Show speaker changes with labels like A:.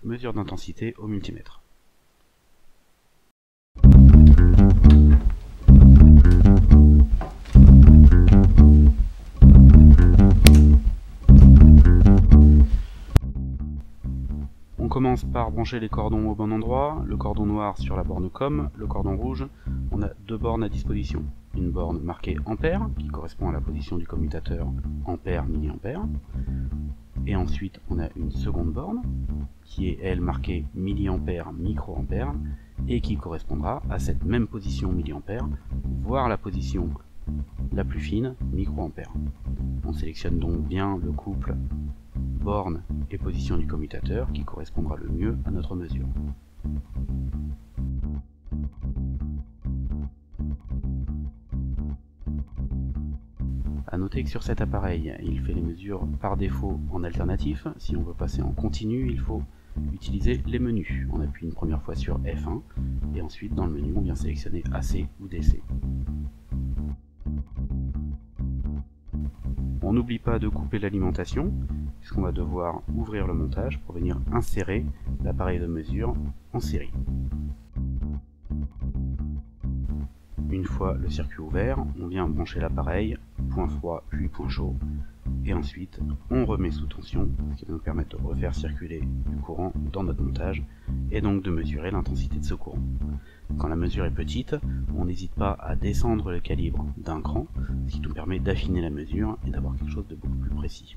A: mesure d'intensité au multimètre. On commence par brancher les cordons au bon endroit, le cordon noir sur la borne COM, le cordon rouge. On a deux bornes à disposition. Une borne marquée ampère, qui correspond à la position du commutateur ampère-milliampère. Et ensuite, on a une seconde borne, qui est elle marquée milliampère-microampère, et qui correspondra à cette même position milliampère, voire la position la plus fine, microampère. On sélectionne donc bien le couple borne et position du commutateur qui correspondra le mieux à notre mesure. A noter que sur cet appareil, il fait les mesures par défaut en alternatif. Si on veut passer en continu, il faut utiliser les menus. On appuie une première fois sur F1 et ensuite dans le menu on vient sélectionner AC ou DC. On n'oublie pas de couper l'alimentation, puisqu'on va devoir ouvrir le montage pour venir insérer l'appareil de mesure en série. Une fois le circuit ouvert, on vient brancher l'appareil, point froid puis point chaud, et ensuite on remet sous tension, ce qui va nous permettre de refaire circuler du courant dans notre montage, et donc de mesurer l'intensité de ce courant. Quand la mesure est petite, on n'hésite pas à descendre le calibre d'un cran, ce qui nous permet d'affiner la mesure et d'avoir quelque chose de beaucoup plus précis.